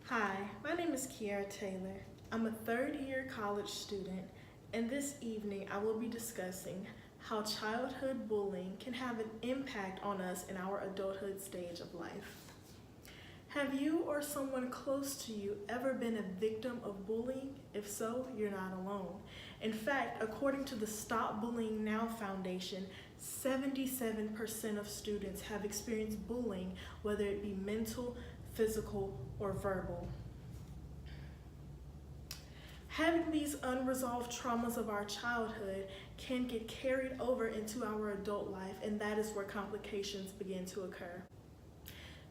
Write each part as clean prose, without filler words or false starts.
Hi, my name is Kiara Taylor. I'm a third-year college student, and this evening I will be discussing how childhood bullying can have an impact on us in our adulthood stage of life. Have you or someone close to you ever been a victim of bullying? If so, you're not alone. In fact, according to the Stop Bullying Now Foundation, 77% of students have experienced bullying, whether it be mental, physical, or verbal. Having these unresolved traumas of our childhood can get carried over into our adult life, and that is where complications begin to occur.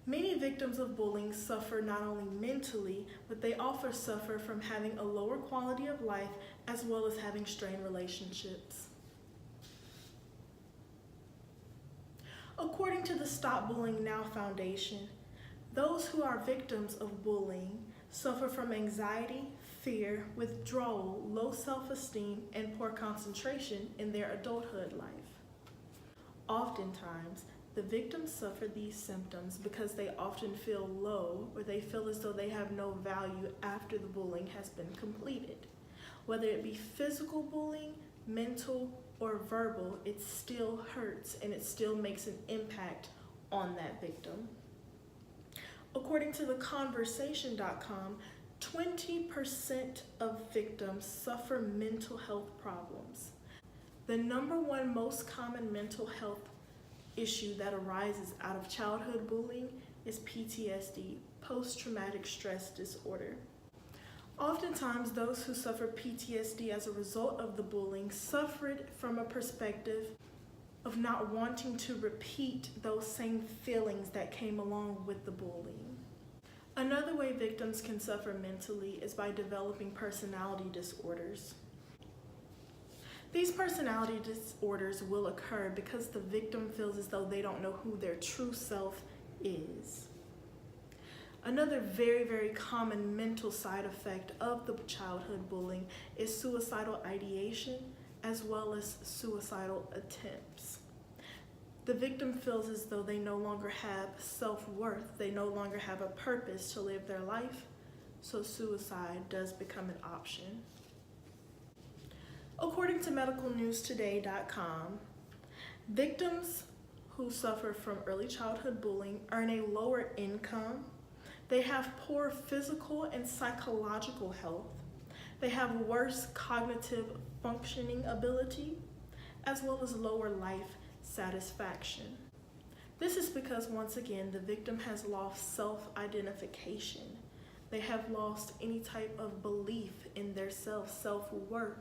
Many victims of bullying suffer not only mentally, but they also suffer from having a lower quality of life as well as having strained relationships. According to the Stop Bullying Now Foundation, those who are victims of bullying suffer from anxiety, fear, withdrawal, low self-esteem, and poor concentration in their adulthood life. Oftentimes, the victims suffer these symptoms because they often feel low or they feel as though they have no value after the bullying has been completed. Whether it be physical bullying, mental, or verbal, it still hurts and it still makes an impact on that victim. According to theconversation.com, 20% of victims suffer mental health problems. The number one most common mental health issue that arises out of childhood bullying is PTSD, post-traumatic stress disorder. Oftentimes, those who suffer PTSD as a result of the bullying suffer it from a perspective of not wanting to repeat those same feelings that came along with the bullying. Another way victims can suffer mentally is by developing personality disorders. These personality disorders will occur because the victim feels as though they don't know who their true self is. Another very common mental side effect of the childhood bullying is suicidal ideation as well as suicidal attempts. The victim feels as though they no longer have self-worth, they no longer have a purpose to live their life, so suicide does become an option. According to medicalnewstoday.com, victims who suffer from early childhood bullying earn a lower income, they have poor physical and psychological health, they have worse cognitive functioning ability, as well as lower life satisfaction. This is because, once again, the victim has lost self-identification. They have lost any type of belief in their self-worth,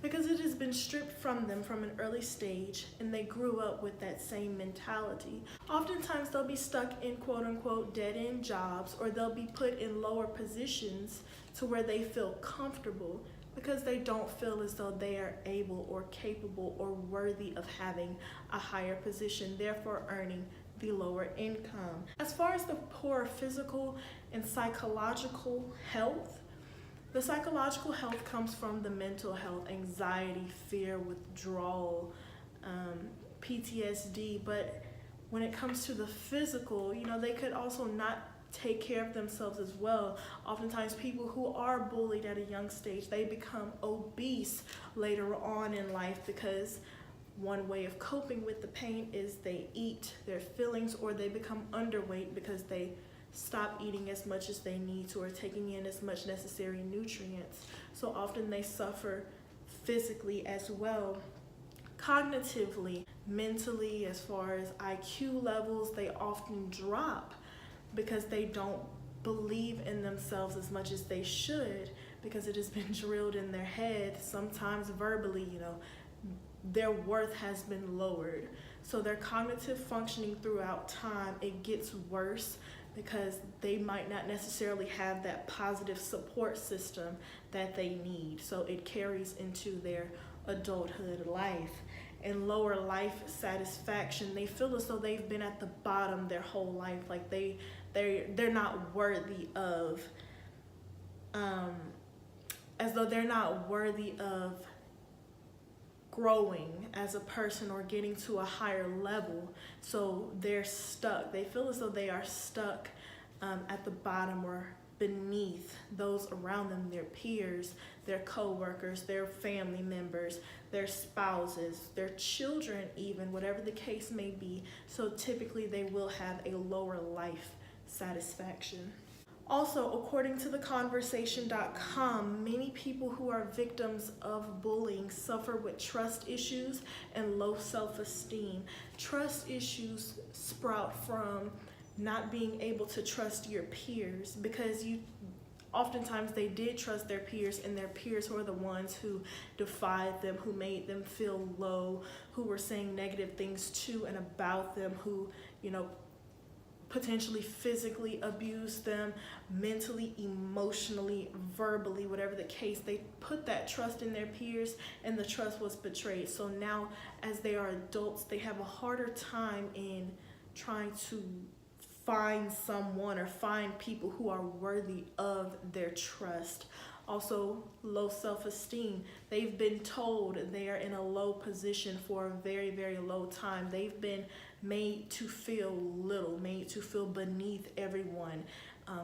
because it has been stripped from them from an early stage and they grew up with that same mentality. Oftentimes they'll be stuck in quote-unquote dead-end jobs, or they'll be put in lower positions to where they feel comfortable because they don't feel as though they are able or capable or worthy of having a higher position, therefore earning the lower income. As far as the poor physical and psychological health, the psychological health comes from the mental health, anxiety, fear, withdrawal, PTSD, but when it comes to the physical, they could also not take care of themselves as well. Oftentimes people who are bullied at a young stage, they become obese later on in life because one way of coping with the pain is they eat their feelings, or they become underweight because they stop eating as much as they need to or taking in as much necessary nutrients. So often they suffer physically as well. Cognitively, mentally, as far as IQ levels, they often drop because they don't believe in themselves as much as they should, because it has been drilled in their head, sometimes verbally, their worth has been lowered. So their cognitive functioning throughout time, it gets worse because they might not necessarily have that positive support system that they need. So it carries into their adulthood life. And lower life satisfaction, they feel as though they've been at the bottom their whole life, like they're not worthy of, as though they're not worthy of growing as a person or getting to a higher level. So they're stuck. They feel as though they are stuck at the bottom or beneath those around them, their peers, their co-workers, their family members, their spouses, their children even, whatever the case may be. So typically they will have a lower life satisfaction. Also, according to theconversation.com, many people who are victims of bullying suffer with trust issues and low self-esteem. Trust issues sprout from not being able to trust your peers, because oftentimes they did trust their peers, and their peers were the ones who defied them, who made them feel low, who were saying negative things to and about them, who, potentially physically abused them, mentally, emotionally, verbally, whatever the case. They put that trust in their peers, and the trust was betrayed. So now, as they are adults, they have a harder time in trying to find someone or find people who are worthy of their trust. Also, low self-esteem. They've been told they are in a low position for a very, very low time. They've been made to feel little, made to feel beneath everyone.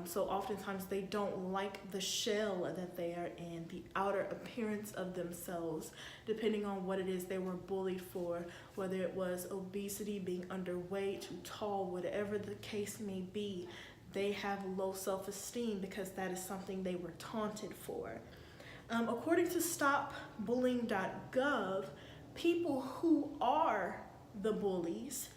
So oftentimes they don't like the shell that they are in, the outer appearance of themselves, depending on what it is they were bullied for, whether it was obesity, being underweight, too tall, whatever the case may be. They have low self-esteem because that is something they were taunted for. According to stopbullying.gov, people who are the bullies,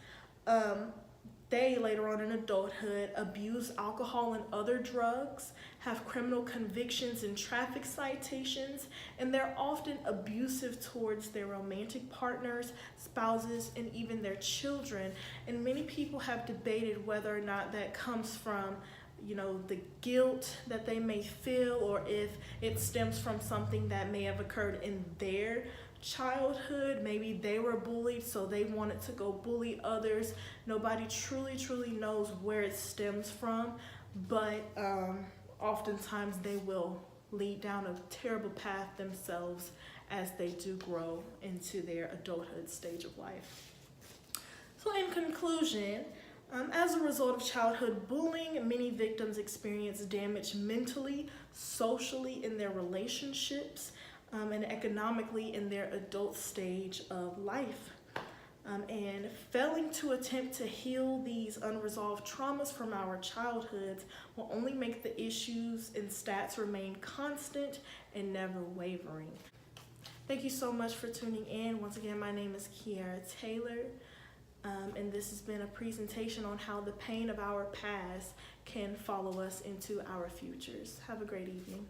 they later on in adulthood abuse alcohol and other drugs, have criminal convictions and traffic citations, and they're often abusive towards their romantic partners, spouses, and even their children. And many people have debated whether or not that comes from the guilt that they may feel, or if it stems from something that may have occurred in their childhood. Maybe they were bullied, so they wanted to go bully others. Nobody truly knows where it stems from, but oftentimes they will lead down a terrible path themselves as they do grow into their adulthood stage of life. So in conclusion, as a result of childhood bullying, many victims experience damage mentally, socially, in their relationships, and economically in their adult stage of life. And failing to attempt to heal these unresolved traumas from our childhoods will only make the issues and stats remain constant and never wavering. Thank you so much for tuning in. Once again, my name is Kiara Taylor, and this has been a presentation on how the pain of our past can follow us into our futures. Have a great evening.